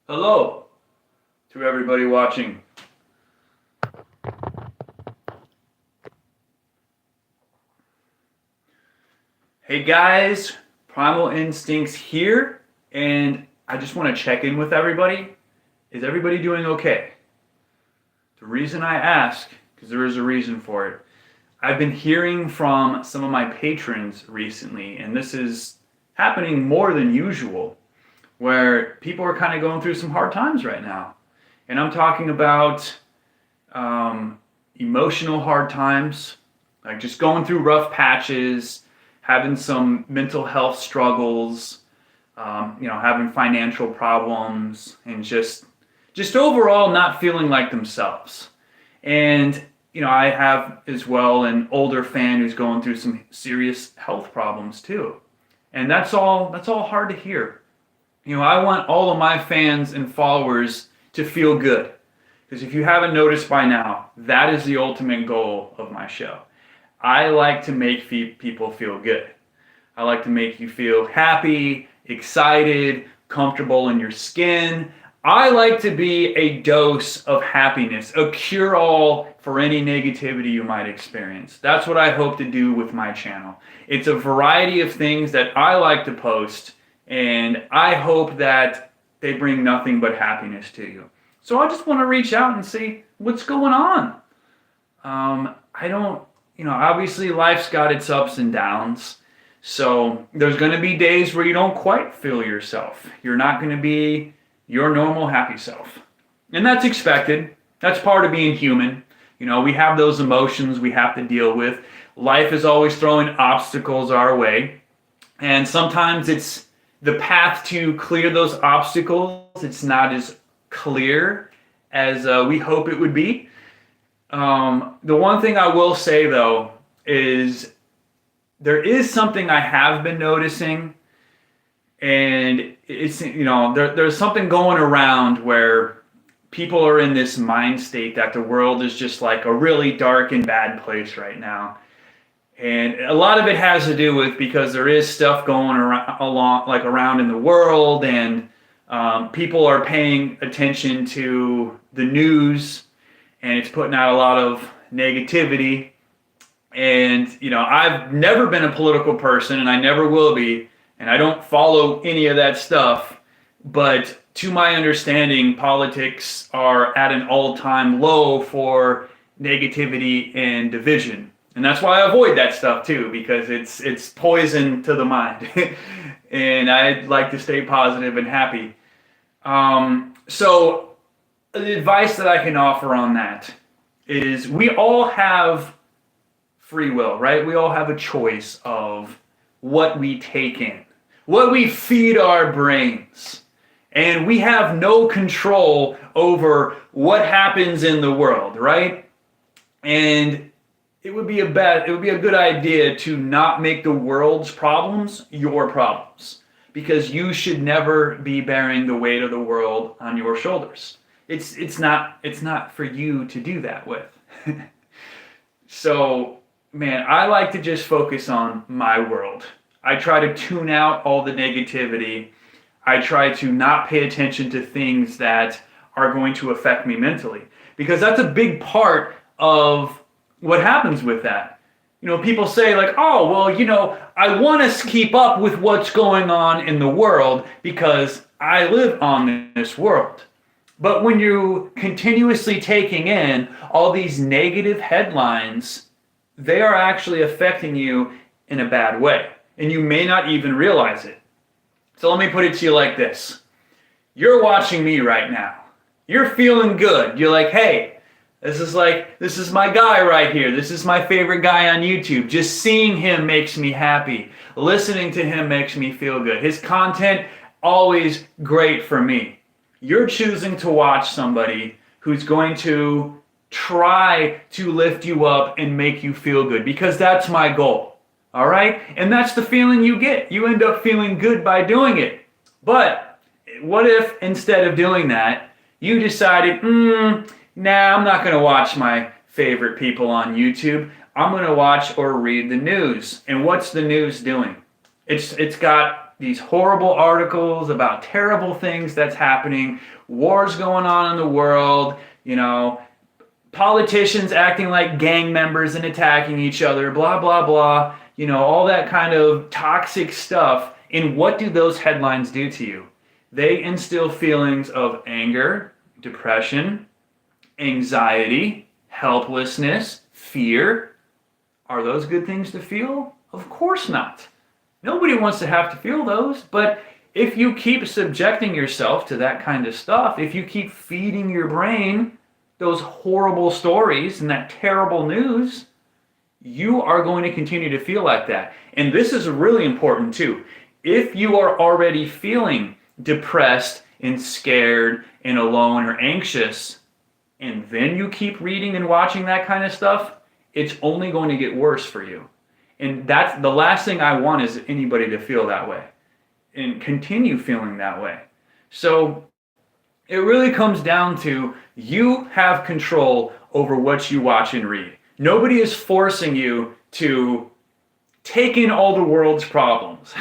Hello to everybody watching. Hey guys, Primal Instincts here, and I just want to check in with everybody. Is everybody doing okay? The reason I ask, because there is a reason for it, I've been hearing from some of my patrons recently, and this is happening more than usual, where people are kind of going through some hard times right now. And I'm talking about emotional hard times, like just going through rough patches, having some mental health struggles, having financial problems, and just overall not feeling like themselves. And I have as well an older fan who's going through some serious health problems too, and that's all hard to hear. I want all of my fans and followers to feel good. Because if you haven't noticed by now, that is the ultimate goal of my show. I like to make people feel good. I like to make you feel happy, excited, comfortable in your skin. I like to be a dose of happiness, a cure-all for any negativity you might experience. That's what I hope to do with my channel. It's a variety of things that I like to post, and I hope that they bring nothing but happiness to you. So I just want to reach out and see what's going on. I don't, obviously life's got its ups and downs. So there's going to be days where you don't quite feel yourself. You're not going to be your normal happy self. And that's expected. That's part of being human. We have those emotions we have to deal with. Life is always throwing obstacles our way. And sometimes it's the path to clear those obstacles. It's not as clear as we hope it would be. The one thing I will say though is there is something I have been noticing, and it's there's something going around where people are in this mind state that the world is just like a really dark and bad place right now. And a lot of it has to do with because there is stuff going around in the world, and people are paying attention to the news, and it's putting out a lot of negativity. And I've never been a political person, and I never will be, and I don't follow any of that stuff. But to my understanding, politics are at an all-time low for negativity and division. And that's why I avoid that stuff too, because it's poison to the mind. And I'd like to stay positive and happy. So the advice that I can offer on that is we all have free will, right? We all have a choice of what we take in, what we feed our brains. And we have no control over what happens in the world, right? And it would be a good idea to not make the world's problems your problems, because you should never be bearing the weight of the world on your shoulders. It's not for you to do that with. So, man, I like to just focus on my world. I try to tune out all the negativity. I try to not pay attention to things that are going to affect me mentally, because that's a big part of what happens with that. People say like, oh, well, I want to keep up with what's going on in the world because I live on this world. But when you're continuously taking in all these negative headlines, they are actually affecting you in a bad way, and you may not even realize it. So let me put it to you like this. You're watching me right now. You're feeling good. You're like, hey, this is my guy right here. This is my favorite guy on YouTube. Just seeing him makes me happy. Listening to him makes me feel good. His content, always great for me. You're choosing to watch somebody who's going to try to lift you up and make you feel good, because that's my goal. All right? And that's the feeling you get. You end up feeling good by doing it. But what if instead of doing that, you decided, nah, I'm not going to watch my favorite people on YouTube. I'm going to watch or read the news. And what's the news doing? It's got these horrible articles about terrible things that's happening, wars going on in the world, politicians acting like gang members and attacking each other, blah, blah, blah, all that kind of toxic stuff. And what do those headlines do to you? They instill feelings of anger, depression, anxiety, helplessness, fear. Are those good things to feel? Of course not. Nobody wants to have to feel those, but if you keep subjecting yourself to that kind of stuff, if you keep feeding your brain those horrible stories and that terrible news, you are going to continue to feel like that. And this is really important too. If you are already feeling depressed and scared and alone or anxious, and then you keep reading and watching that kind of stuff, it's only going to get worse for you. And that's the last thing I want, is anybody to feel that way and continue feeling that way. So it really comes down to, you have control over what you watch and read. Nobody is forcing you to take in all the world's problems.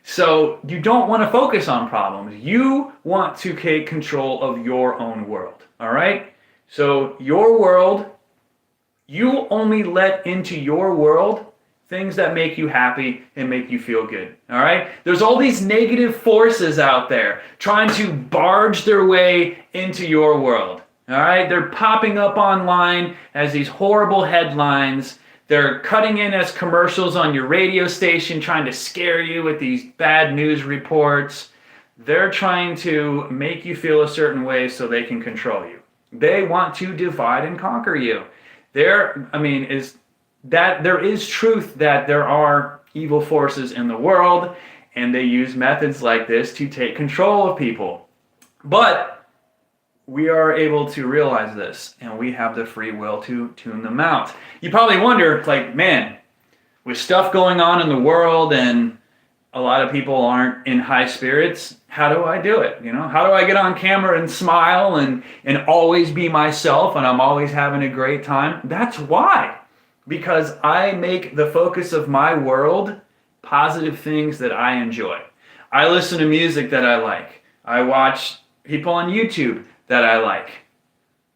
So you don't want to focus on problems. You want to take control of your own world. All right? So your world, you only let into your world things that make you happy and make you feel good. All right? There's all these negative forces out there trying to barge their way into your world. All right? They're popping up online as these horrible headlines. They're cutting in as commercials on your radio station, trying to scare you with these bad news reports. They're trying to make you feel a certain way so they can control you. They want to divide and conquer you. There is truth that there are evil forces in the world, and they use methods like this to take control of people. But we are able to realize this, and we have the free will to tune them out. You probably wonder, man, with stuff going on in the world and a lot of people aren't in high spirits, how do I do it? How do I get on camera and smile and always be myself and I'm always having a great time? That's why. Because I make the focus of my world positive things that I enjoy. I listen to music that I like. I watch people on YouTube that I like.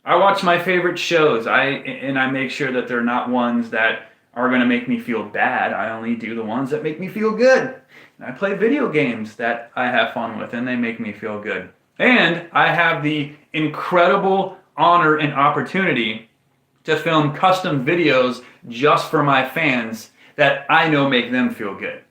I watch my favorite shows. I make sure that they're not ones that are going to make me feel bad. I only do the ones that make me feel good. And I play video games that I have fun with, and they make me feel good. And I have the incredible honor and opportunity to film custom videos just for my fans that I know make them feel good.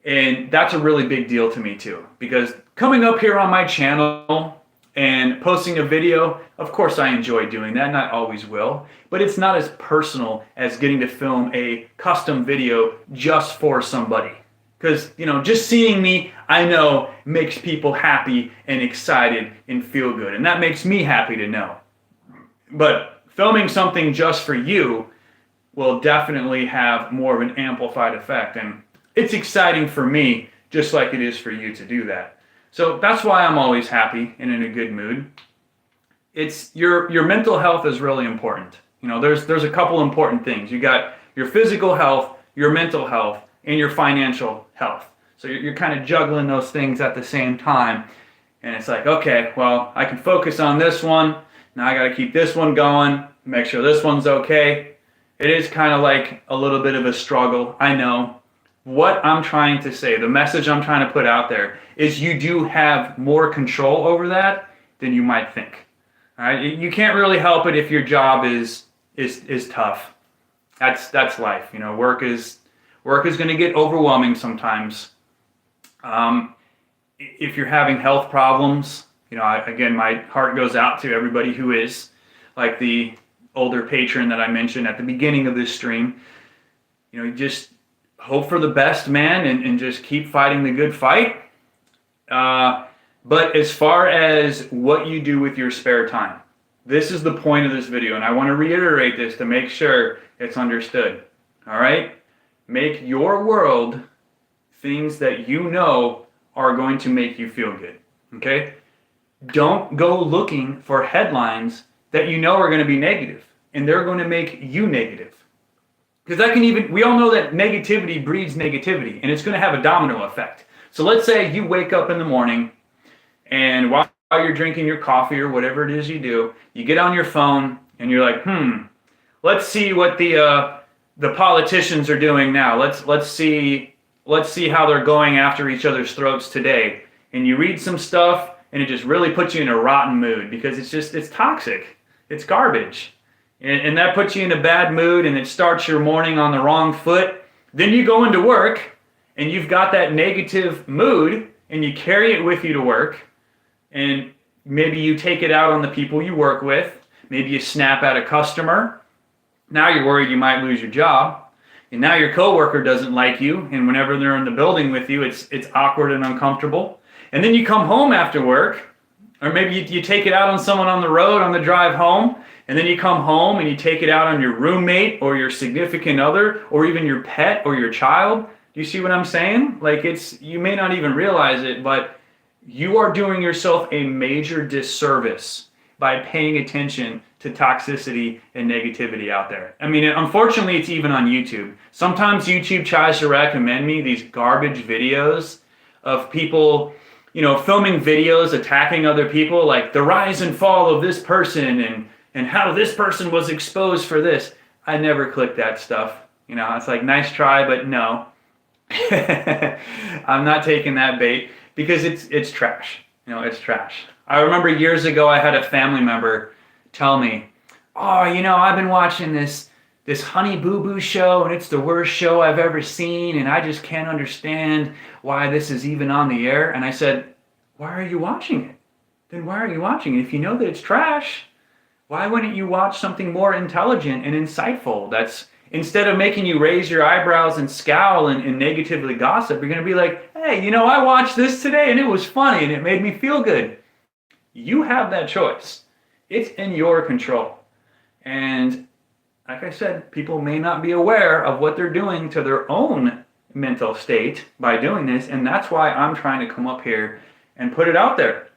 And that's a really big deal to me too, because coming up here on my channel and posting a video, of course I enjoy doing that, and I always will, but it's not as personal as getting to film a custom video just for somebody. Because, just seeing me, I know, makes people happy and excited and feel good, and that makes me happy to know. But filming something just for you will definitely have more of an amplified effect, and it's exciting for me just like it is for you to do that. So that's why I'm always happy and in a good mood. It's your mental health is really important. There's a couple important things. You got your physical health, your mental health, and your financial health. So you're kind of juggling those things at the same time, and it's like, okay, well, I can focus on this one. Now I got to keep this one going, make sure this one's okay. It is kind of like a little bit of a struggle, I know. What I'm trying to say, the message I'm trying to put out there, is you do have more control over that than you might think. All right? You can't really help it if your job is tough. That's life. Work is going to get overwhelming sometimes. If you're having health problems, again, my heart goes out to everybody who is, like the older patron that I mentioned at the beginning of this stream. Just hope for the best, man, and just keep fighting the good fight. But as far as what you do with your spare time, this is the point of this video, and I want to reiterate this to make sure it's understood. All right? Make your world things that you know are going to make you feel good. Okay? Don't go looking for headlines that you know are going to be negative, and they're going to make you negative. Because we all know that negativity breeds negativity, and it's going to have a domino effect. So let's say you wake up in the morning and while you're drinking your coffee or whatever it is you do, you get on your phone and you're like, let's see what the politicians are doing now. Let's see how they're going after each other's throats today. And you read some stuff and it just really puts you in a rotten mood because it's toxic. It's garbage. And that puts you in a bad mood and it starts your morning on the wrong foot. Then you go into work and you've got that negative mood and you carry it with you to work. And maybe you take it out on the people you work with. Maybe you snap at a customer. Now you're worried you might lose your job. And now your coworker doesn't like you. And whenever they're in the building with you, it's awkward and uncomfortable. And then you come home after work. Or maybe you take it out on someone on the road on the drive home. And then you come home and you take it out on your roommate or your significant other or even your pet or your child. Do you see what I'm saying? Like you may not even realize it, but you are doing yourself a major disservice by paying attention to toxicity and negativity out there. I mean, unfortunately, it's even on YouTube. Sometimes YouTube tries to recommend me these garbage videos of people, filming videos attacking other people, like the rise and fall of this person and how this person was exposed for this. I never click that stuff. It's like, nice try, but no. I'm not taking that bait because it's trash. It's trash. I remember years ago I had a family member tell me, I've been watching this Honey Boo Boo show and it's the worst show I've ever seen and I just can't understand why this is even on the air. And I said, why are you watching it? Then why are you watching it? If you know that it's trash, why wouldn't you watch something more intelligent and insightful? That's instead of making you raise your eyebrows and scowl and negatively gossip, you're going to be like, hey, I watched this today and it was funny and it made me feel good. You have that choice. It's in your control. And like I said, people may not be aware of what they're doing to their own mental state by doing this. And that's why I'm trying to come up here and put it out there.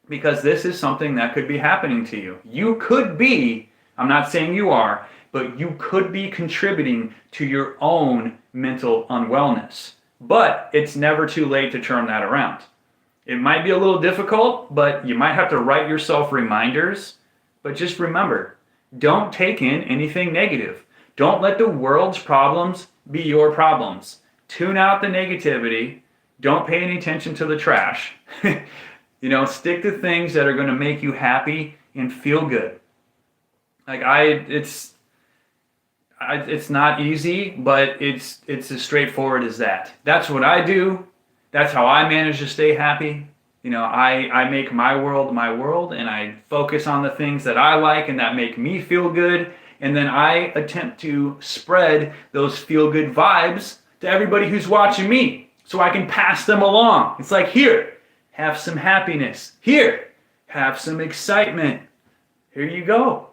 Because this is something that could be happening to you. You could be, I'm not saying you are, but you could be contributing to your own mental unwellness. But it's never too late to turn that around. It might be a little difficult, but you might have to write yourself reminders. But just remember, don't take in anything negative. Don't let the world's problems be your problems. Tune out the negativity. Don't pay any attention to the trash. Stick to things that are going to make you happy and feel good. It's not easy, but it's as straightforward as that. That's what I do. That's how I manage to stay happy. I make my world and I focus on the things that I like and that make me feel good. And then I attempt to spread those feel good vibes to everybody who's watching me so I can pass them along. It's like, here, have some happiness. Here, have some excitement. Here you go.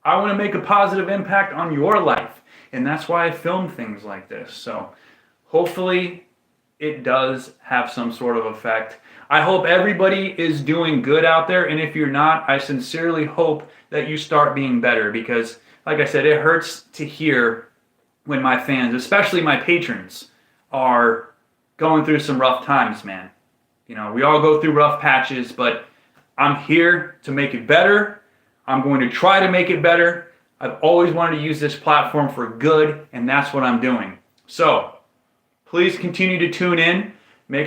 I want to make a positive impact on your life. And that's why I film things like this. So hopefully it does have some sort of effect. I hope everybody is doing good out there. And if you're not, I sincerely hope that you start being better. Because like I said, it hurts to hear when my fans, especially my patrons, are going through some rough times, man. We all go through rough patches, but I'm here to make it better. I'm going to try to make it better. I've always wanted to use this platform for good, and that's what I'm doing. So please continue to tune in.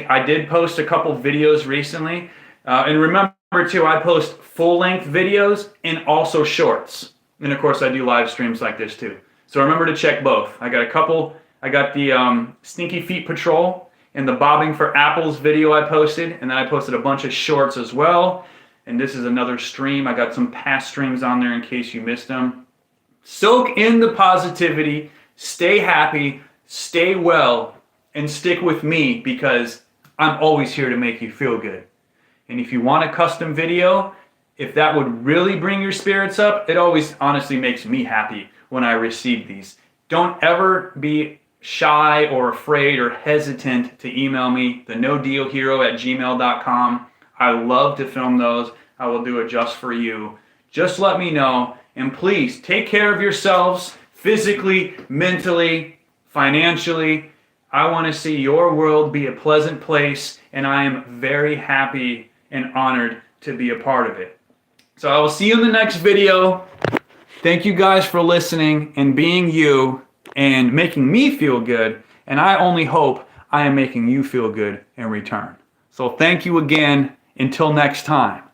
I did post a couple videos recently. And remember too, I post full-length videos and also shorts. And of course, I do live streams like this too. So remember to check both. I got the Stinky Feet Patrol and the Bobbing for Apples video I posted. And then I posted a bunch of shorts as well. And this is another stream. I got some past streams on there in case you missed them. Soak in the positivity, stay happy, stay well, and stick with me because I'm always here to make you feel good. And if you want a custom video, if that would really bring your spirits up, it always honestly makes me happy when I receive these. Don't ever be shy or afraid or hesitant to email me, thenodealhero@gmail.com. I love to film those. I will do it just for you. Just let me know. And please take care of yourselves physically, mentally, financially. I want to see your world be a pleasant place, and I am very happy and honored to be a part of it. So I will see you in the next video. Thank you guys for listening and being you and making me feel good. And I only hope I am making you feel good in return. So thank you again. Until next time.